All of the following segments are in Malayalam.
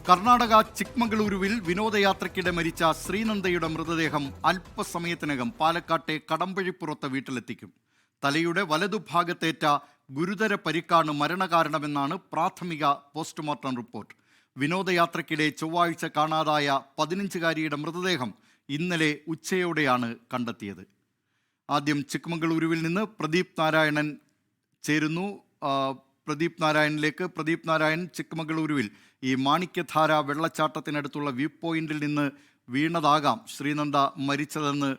കർണാടക ചിക്മംഗളൂരുവിൽ വിനോദയാത്രയ്ക്കിടെ മരിച്ച ശ്രീനന്ദയുടെ മൃതദേഹം അല്പസമയത്തിനകം പാലക്കാട്ടെ കടമ്പഴിപ്പുറത്തെ വീട്ടിലെത്തിക്കും. തലയുടെ വലതുഭാഗത്തേറ്റ ഗുരുതര പരിക്കാണ് മരണകാരണമെന്നാണ് പ്രാഥമിക പോസ്റ്റ്മോർട്ടം റിപ്പോർട്ട്. വിനോദയാത്രയ്ക്കിടെ ചൊവ്വാഴ്ച കാണാതായ 15-കാരിയുടെ മൃതദേഹം ഇന്നലെ ഉച്ചയോടെയാണ് കണ്ടെത്തിയത്. ആദ്യം ചിക്മംഗളൂരുവിൽ നിന്ന് പ്രദീപ് നാരായണൻ ചേരുന്നു. പ്രദീപ് നാരായൺ, ചിക്മംഗളൂരുവിൽ ഈ മാണിക്യധാര വെള്ളച്ചാട്ടത്തിനടുത്തുള്ള വ്യൂ പോയിന്റിൽ നിന്ന് വീണതാകാം ശ്രീനന്ദ മരിച്ചതെന്ന്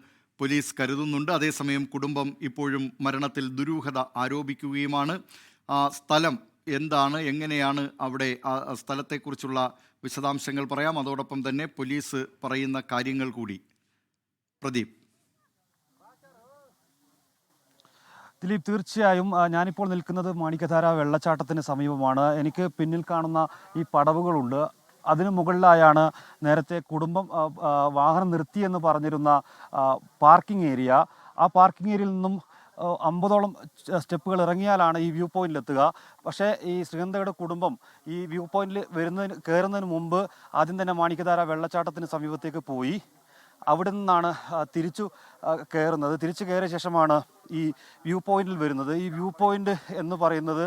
പോലീസ് കരുതുന്നുണ്ട്. അതേസമയം കുടുംബം ഇപ്പോഴും മരണത്തിൽ ദുരൂഹത ആരോപിക്കുകയുമാണ്. സ്ഥലം എന്താണ്, എങ്ങനെയാണ് അവിടെ സ്ഥലത്തെക്കുറിച്ചുള്ള വിശദാംശങ്ങൾ പറയാം. അതോടൊപ്പം തന്നെ പോലീസ് പറയുന്ന കാര്യങ്ങൾ കൂടി. പ്രദീപ്. ദിലീപ്, തീർച്ചയായും ഞാനിപ്പോൾ നിൽക്കുന്നത് മാണിക്യധാര വെള്ളച്ചാട്ടത്തിന് സമീപമാണ്. എനിക്ക് പിന്നിൽ കാണുന്ന ഈ പടവുകളുണ്ട്. അതിനു മുകളിലായാണ് നേരത്തെ കുടുംബം വാഹനം നിർത്തിയെന്ന് പറഞ്ഞിരുന്ന പാർക്കിംഗ് ഏരിയ. ആ പാർക്കിംഗ് ഏരിയയിൽ നിന്നും 50ഓളം സ്റ്റെപ്പുകൾ ഇറങ്ങിയാലാണ് ഈ വ്യൂ പോയിന്റിലെത്തുക. പക്ഷേ ഈ ശ്രീനന്ദയുടെ കുടുംബം ഈ വ്യൂ പോയിന്റിൽ കയറുന്നതിന് മുമ്പ് ആദ്യം തന്നെ മാണിക്യധാര വെള്ളച്ചാട്ടത്തിന് സമീപത്തേക്ക് പോയി. അവിടെ നിന്നാണ് തിരിച്ചു കയറിയ ശേഷമാണ് ഈ വ്യൂ പോയിന്റിൽ വരുന്നത്. ഈ വ്യൂ പോയിന്റ് എന്ന് പറയുന്നത്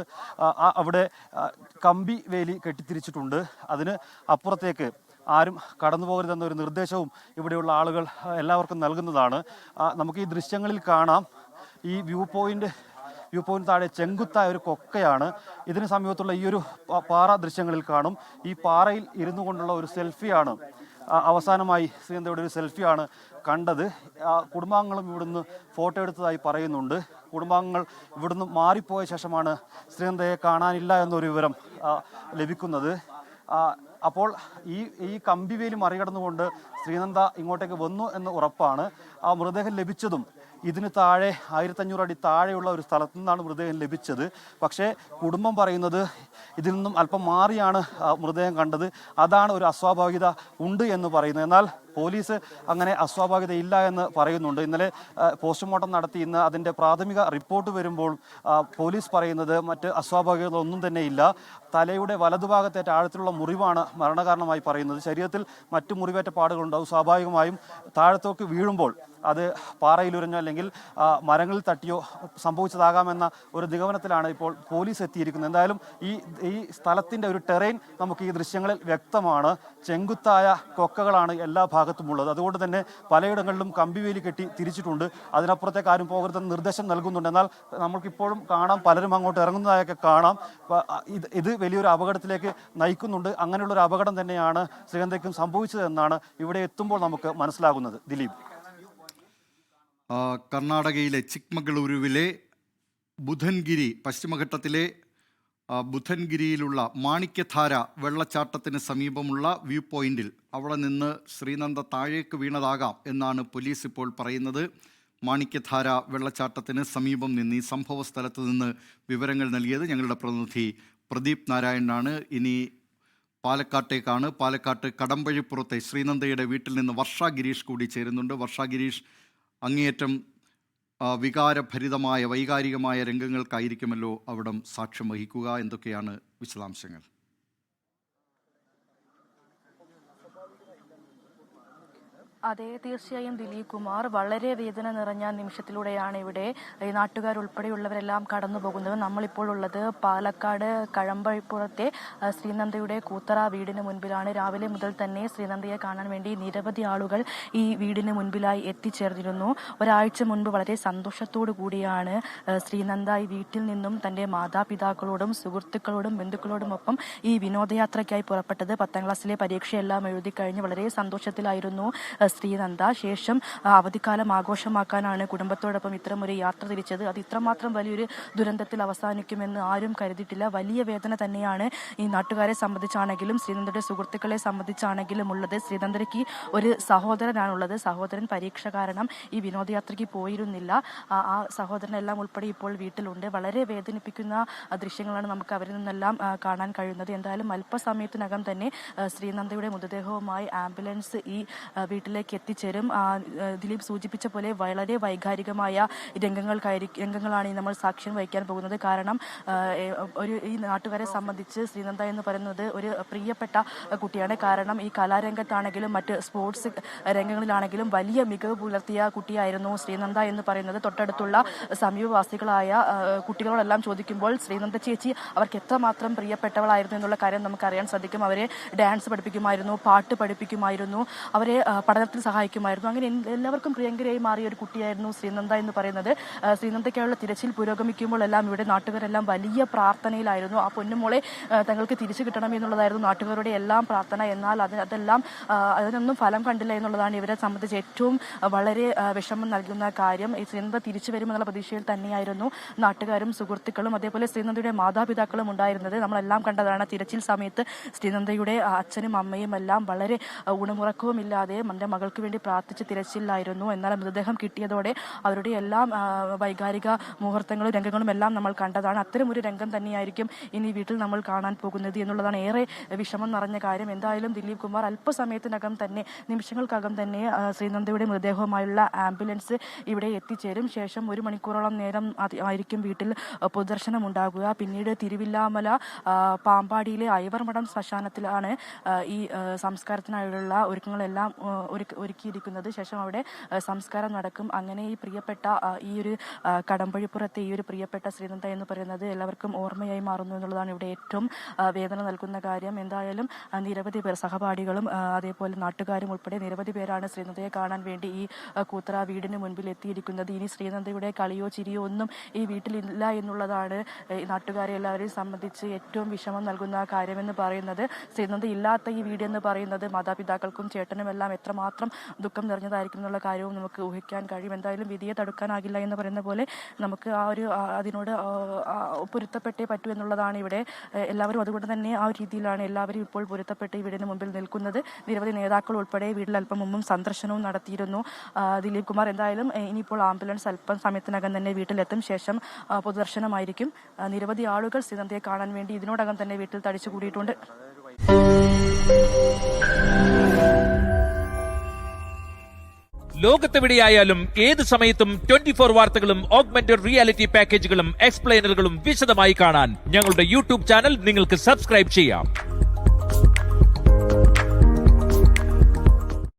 അവിടെ കമ്പി വേലി കെട്ടിത്തിരിച്ചിട്ടുണ്ട്. അതിന് അപ്പുറത്തേക്ക് ആരും കടന്നു പോകരുതെന്നൊരു നിർദ്ദേശവും ഇവിടെയുള്ള ആളുകൾ എല്ലാവർക്കും നൽകുന്നതാണ്. നമുക്ക് ഈ ദൃശ്യങ്ങളിൽ കാണാം, ഈ വ്യൂ പോയിന്റ് താഴെ ചെങ്കുത്തായ ഒരു കൊക്കയാണ്. ഇതിന് സമീപത്തുള്ള ഈ ഒരു പാറ ദൃശ്യങ്ങളിൽ കാണും. ഈ പാറയിൽ ഇരുന്നു കൊണ്ടുള്ള ഒരു സെൽഫിയാണ് അവസാനമായി ശ്രീനന്ദയുടെ ഒരു സെൽഫിയാണ് കണ്ടത്. കുടുംബാംഗങ്ങളും ഇവിടുന്ന് ഫോട്ടോ എടുത്തതായി പറയുന്നുണ്ട്. കുടുംബാംഗങ്ങൾ ഇവിടുന്ന് മാറിപ്പോയ ശേഷമാണ് ശ്രീനന്ദയെ കാണാനില്ല എന്നൊരു വിവരം ലഭിക്കുന്നത്. അപ്പോൾ ഈ കമ്പിവേലി മറികടന്നുകൊണ്ട് ശ്രീനന്ദ ഇങ്ങോട്ടേക്ക് വന്നു എന്ന് ഉറപ്പാണ്. ആ മൃതദേഹം ലഭിച്ചതും ഇതിന് താഴെ 1500 അടി താഴെയുള്ള ഒരു സ്ഥലത്തു നിന്നാണ് മൃതദേഹം ലഭിച്ചത്. പക്ഷേ കുടുംബം പറയുന്നത് ഇതിൽ നിന്നും അല്പം മാറിയാണ് മൃതദേഹം കണ്ടത്. അതാണ് ഒരു അസ്വാഭാവികത ഉണ്ട് എന്ന് പറയുന്നത്. എന്നാൽ പോലീസ് അങ്ങനെ അസ്വാഭാവികത ഇല്ല എന്ന് പറയുന്നുണ്ട്. ഇന്നലെ പോസ്റ്റ്മോർട്ടം നടത്തി ഇന്ന് അതിൻ്റെ പ്രാഥമിക റിപ്പോർട്ട് വരുമ്പോൾ പോലീസ് പറയുന്നത് മറ്റ് അസ്വാഭാവികത ഒന്നും തന്നെ ഇല്ല. തലയുടെ വലതുഭാഗത്തേറ്റ ആഴത്തിലുള്ള മുറിവാണ് മരണകാരണമായി പറയുന്നത്. ശരീരത്തിൽ മറ്റു മുറിവേറ്റ പാടുകളുണ്ടാവും. സ്വാഭാവികമായും താഴത്തേക്ക് വീഴുമ്പോൾ അത് പാറയിലുരഞ്ഞോ അല്ലെങ്കിൽ മരങ്ങളിൽ തട്ടിയോ സംഭവിച്ചതാകാമെന്ന ഒരു നിഗമനത്തിലാണ് ഇപ്പോൾ പോലീസ് എത്തിയിരിക്കുന്നത്. എന്തായാലും ഈ സ്ഥലത്തിൻ്റെ ഒരു ടെറൈൻ നമുക്ക് ഈ ദൃശ്യങ്ങളിൽ വ്യക്തമാണ്. ചെങ്കുത്തായ കൊക്കകളാണ് എല്ലാ ഭാഗത്തുമുള്ളത്. അതുകൊണ്ട് തന്നെ പലയിടങ്ങളിലും കമ്പിവേലി കെട്ടി തിരിച്ചിട്ടുണ്ട്. അതിനപ്പുറത്തേക്ക് ആരും പോകരുതെന്ന് നിർദ്ദേശം നൽകുന്നുണ്ട്. എന്നാൽ നമുക്കിപ്പോഴും കാണാം, പലരും അങ്ങോട്ട് ഇറങ്ങുന്നതായൊക്കെ കാണാം. ഇത് വലിയൊരു അപകടത്തിലേക്ക് നയിക്കുന്നുണ്ട്. അങ്ങനെയുള്ളൊരു അപകടം തന്നെയാണ് ശ്രീനന്ദയ്ക്കും സംഭവിച്ചതെന്നാണ് ഇവിടെ എത്തുമ്പോൾ നമുക്ക് മനസ്സിലാകുന്നത്. ദിലീപ്. കർണാടകയിലെ ചിക്മംഗളൂരുവിലെ ബുധൻഗിരി, പശ്ചിമഘട്ടത്തിലെ ബുധൻഗിരിയിലുള്ള മാണിക്യധാര വെള്ളച്ചാട്ടത്തിന് സമീപമുള്ള വ്യൂ പോയിന്റിൽ അവിടെ നിന്ന് ശ്രീനന്ദ താഴേക്ക് വീണതാകാം എന്നാണ് പോലീസ് ഇപ്പോൾ പറയുന്നത്. മാണിക്യധാര വെള്ളച്ചാട്ടത്തിന് സമീപം നിന്ന് ഈ സംഭവ സ്ഥലത്ത് നിന്ന് വിവരങ്ങൾ നൽകിയത് ഞങ്ങളുടെ പ്രതിനിധി പ്രദീപ് നാരായണനാണ്. ഇനി പാലക്കാട്ടേക്കാണ്. പാലക്കാട്ട് കടമ്പഴിപ്പുറത്തെ ശ്രീനന്ദയുടെ വീട്ടിൽ നിന്ന് വർഷ ഗിരീഷ് കൂടി ചേരുന്നുണ്ട്. വർഷ ഗിരീഷ്, അങ്ങേയറ്റം വൈകാരികമായ രംഗങ്ങൾക്കായിരിക്കുമല്ലോ അവിടം സാക്ഷ്യം വഹിക്കുക. എന്തൊക്കെയാണ് വിശദാംശങ്ങൾ? അതെ, തീർച്ചയായും ദിലീപ് കുമാർ, വളരെ വേദന നിറഞ്ഞ നിമിഷത്തിലൂടെയാണ് ഇവിടെ ഈ നാട്ടുകാരുൾപ്പെടെയുള്ളവരെല്ലാം കടന്നു പോകുന്നത്. നമ്മളിപ്പോൾ ഉള്ളത് പാലക്കാട് കഴമ്പഴിപ്പുറത്തെ ശ്രീനന്ദയുടെ കൂത്തറ വീടിന് മുൻപിലാണ്. രാവിലെ മുതൽ തന്നെ ശ്രീനന്ദയെ കാണാൻ വേണ്ടി നിരവധി ആളുകൾ ഈ വീടിന് മുൻപിലായി എത്തിച്ചേർന്നിരുന്നു. ഒരാഴ്ച മുൻപ് വളരെ സന്തോഷത്തോടു കൂടിയാണ് ശ്രീനന്ദ ഈ വീട്ടിൽ നിന്നും തൻ്റെ മാതാപിതാക്കളോടും സുഹൃത്തുക്കളോടും ബന്ധുക്കളോടുമൊപ്പം ഈ വിനോദയാത്രയ്ക്കായി പുറപ്പെട്ടത്. 10ാം ക്ലാസ്സിലെ പരീക്ഷയെല്ലാം എഴുതി കഴിഞ്ഞ് വളരെ സന്തോഷത്തിലായിരുന്നു ശ്രീനന്ദ. ശേഷം അവധിക്കാലം ആഘോഷമാക്കാനാണ് കുടുംബത്തോടൊപ്പം ഇത്തരമൊരു യാത്ര തിരിച്ചത്. അത് ഇത്രമാത്രം വലിയൊരു ദുരന്തത്തിൽ അവസാനിക്കുമെന്ന് ആരും കരുതിയിട്ടില്ല. വലിയ വേദന തന്നെയാണ് ഈ നാട്ടുകാരെ സംബന്ധിച്ചാണെങ്കിലും ശ്രീനന്ദയുടെ സുഹൃത്തുക്കളെ സംബന്ധിച്ചാണെങ്കിലും ഉള്ളത്. ശ്രീനന്ദയ്ക്ക് ഒരു സഹോദരനാണുള്ളത്. സഹോദരൻ പരീക്ഷ കാരണം ഈ വിനോദയാത്രയ്ക്ക് പോയിരുന്നില്ല. ആ സഹോദരനെല്ലാം ഉൾപ്പെടെ ഇപ്പോൾ വീട്ടിലുണ്ട്. വളരെ വേദനിപ്പിക്കുന്ന ദൃശ്യങ്ങളാണ് നമുക്ക് അവരിൽ നിന്നെല്ലാം കാണാൻ കഴിയുന്നത്. എന്തായാലും അല്പസമയത്തിനകം തന്നെ ശ്രീനന്ദയുടെ മൃതദേഹവുമായി ആംബുലൻസ് ഈ വീട്ടിലെ വീട്ടിലേക്ക് എത്തിച്ചേരും. ദിലീപ് സൂചിപ്പിച്ച പോലെ വളരെ വൈകാരികമായ രംഗങ്ങളാണ് ഈ നമ്മൾ സാക്ഷ്യം വഹിക്കാൻ പോകുന്നത്. കാരണം ഈ നാട്ടുകാരെ സംബന്ധിച്ച് ശ്രീനന്ദ എന്ന് പറയുന്നത് ഒരു പ്രിയപ്പെട്ട കുട്ടിയാണ്. കാരണം ഈ കലാരംഗത്താണെങ്കിലും മറ്റ് സ്പോർട്സ് രംഗങ്ങളിലാണെങ്കിലും വലിയ മികവ് പുലർത്തിയ കുട്ടിയായിരുന്നു ശ്രീനന്ദ എന്ന് പറയുന്നത്. തൊട്ടടുത്തുള്ള സമീപവാസികളായ കുട്ടികളോടെല്ലാം ചോദിക്കുമ്പോൾ ശ്രീനന്ദ ചേച്ചി അവർക്ക് എത്രമാത്രം പ്രിയപ്പെട്ടവളായിരുന്നു എന്നുള്ള കാര്യം നമുക്കറിയാൻ സാധിക്കും. അവരെ ഡാൻസ് പഠിപ്പിക്കുമായിരുന്നു, പാട്ട് പഠിപ്പിക്കുമായിരുന്നു, അവരെ പഠനത്തിൽ സഹായിക്കുമായിരുന്നു. അങ്ങനെ എല്ലാവർക്കും പ്രിയങ്കരയായി മാറിയ ഒരു കുട്ടിയായിരുന്നു ശ്രീനന്ദ എന്ന് പറയുന്നത്. ശ്രീനന്ദയ്ക്കായുള്ള തിരച്ചിൽ പുരോഗമിക്കുമ്പോൾ എല്ലാം ഇവിടെ നാട്ടുകാരെല്ലാം വലിയ പ്രാർത്ഥനയിലായിരുന്നു. ആ പൊന്നുമോളെ തങ്ങൾക്ക് തിരിച്ചു കിട്ടണം എന്നുള്ളതായിരുന്നു നാട്ടുകാരുടെ എല്ലാം പ്രാർത്ഥന. എന്നാൽ അതിനൊന്നും ഫലം കണ്ടില്ല എന്നുള്ളതാണ് ഇവരെ സംബന്ധിച്ച് ഏറ്റവും വളരെ വിഷമം നൽകുന്ന കാര്യം. ഈ ശ്രീനന്ദ തിരിച്ചു വരുമെന്നുള്ള പ്രതീക്ഷയിൽ തന്നെയായിരുന്നു നാട്ടുകാരും സുഹൃത്തുക്കളും അതേപോലെ ശ്രീനന്ദയുടെ മാതാപിതാക്കളും ഉണ്ടായിരുന്നത്. നമ്മളെല്ലാം കണ്ടതാണ് തിരച്ചിൽ സമയത്ത് ശ്രീനന്ദയുടെ അച്ഛനും അമ്മയും എല്ലാം വളരെ ഊണമുറക്കവുമില്ലാതെ എൻ്റെ മകൾക്ക് വേണ്ടി പ്രാർത്ഥിച്ച് തിരച്ചിലായിരുന്നു. എന്നാൽ മൃതദേഹം കിട്ടിയതോടെ അവരുടെ എല്ലാം വൈകാരിക മുഹൂർത്തങ്ങളും രംഗങ്ങളും എല്ലാം നമ്മൾ കണ്ടതാണ്. അത്തരമൊരു രംഗം തന്നെയായിരിക്കും ഇനി വീട്ടിൽ നമ്മൾ കാണാൻ പോകുന്നത് എന്നുള്ളതാണ് ഏറെ വിഷമം നിറഞ്ഞ കാര്യം. എന്തായാലും ദിലീപ് കുമാർ അല്പസമയത്തിനകം തന്നെ, നിമിഷങ്ങൾക്കകം തന്നെ ശ്രീനന്ദയുടെ മൃതദേഹവുമായുള്ള ആംബുലൻസ് ഇവിടെ എത്തിച്ചേരും. ശേഷം 1 മണിക്കൂറോളം നേരം ആയിരിക്കും വീട്ടിൽ പൊതുദർശനം ഉണ്ടാകുക. പിന്നീട് തിരുവില്ലാമല പാമ്പാടിയിലെ ഐവർമഠം ശ്മശാനത്തിലാണ് ഈ സംസ്കാരത്തിനായുള്ള ഒരുക്കങ്ങളെല്ലാം ഒരുക്കിയിരിക്കുന്നത്. ശേഷം അവിടെ സംസ്കാരം നടക്കും. അങ്ങനെ ഈ പ്രിയപ്പെട്ട ഈ ഒരു കടമ്പഴിപ്പുറത്തെ ഈ ഒരു പ്രിയപ്പെട്ട ശ്രീനന്ദ എന്ന് പറയുന്നത് എല്ലാവർക്കും ഓർമ്മയായി മാറുന്നു എന്നുള്ളതാണ് ഇവിടെ ഏറ്റവും വേദന നൽകുന്ന കാര്യം. എന്തായാലും നിരവധി പേർ, സഹപാഠികളും അതേപോലെ നാട്ടുകാരും ഉൾപ്പെടെ നിരവധി പേരാണ് ശ്രീനന്ദയെ കാണാൻ വേണ്ടി ഈ കൂത്തറ വീടിന് മുൻപിൽ എത്തിയിരിക്കുന്നത്. ഇനി ശ്രീനന്ദയുടെ കളിയോ ചിരിയോ ഒന്നും ഈ വീട്ടിലില്ല എന്നുള്ളതാണ് നാട്ടുകാരെ എല്ലാവരെയും സംബന്ധിച്ച് ഏറ്റവും വിഷമം നൽകുന്ന കാര്യമെന്ന് പറയുന്നത്. ശ്രീനന്ദ ഇല്ലാത്ത ഈ വീട് എന്ന് പറയുന്നത് മാതാപിതാക്കൾക്കും ചേട്ടനും എല്ലാം എത്രമാത്രം ദുഃഖം നിറഞ്ഞതായിരിക്കും എന്നുള്ള കാര്യവും നമുക്ക് ഊഹിക്കാൻ കഴിയും. എന്തായാലും വിധിയെ തടുക്കാനാകില്ല എന്ന് പറയുന്ന പോലെ നമുക്ക് അതിനോട് പൊരുത്തപ്പെട്ടേ പറ്റൂ എന്നുള്ളതാണ് ഇവിടെ എല്ലാവരും. അതുകൊണ്ട് തന്നെ ആ ഒരു രീതിയിലാണ് എല്ലാവരും ഇപ്പോൾ പൊരുത്തപ്പെട്ട് ഈ വീടിന് മുമ്പിൽ നിൽക്കുന്നത്. നിരവധി നേതാക്കൾ ഉൾപ്പെടെ വീട്ടിൽ അല്പം മുമ്പും സന്ദർശനവും നടത്തിയിരുന്നു ദിലീപ് കുമാർ. എന്തായാലും ഇനിയിപ്പോൾ ആംബുലൻസ് അല്പം സമയത്തിനകം തന്നെ വീട്ടിലെത്തും. ശേഷം പൊതുദർശനമായിരിക്കും. നിരവധി ആളുകൾ ശ്രീനന്ദയെ കാണാൻ വേണ്ടി ഇതിനോടകം തന്നെ വീട്ടിൽ തടിച്ചുകൂടിയിട്ടുണ്ട്. ലോകത്തെവിടെയായാലും ഏത് സമയത്തും 24 വാർത്തകളും ഓഗ്മെന്റഡ് റിയാലിറ്റി പാക്കേജുകളും എക്സ്പ്ലെയിനറുകളും വിശദമായി കാണാൻ ഞങ്ങളുടെ യൂട്യൂബ് ചാനൽ നിങ്ങൾക്ക് സബ്സ്ക്രൈബ് ചെയ്യാം.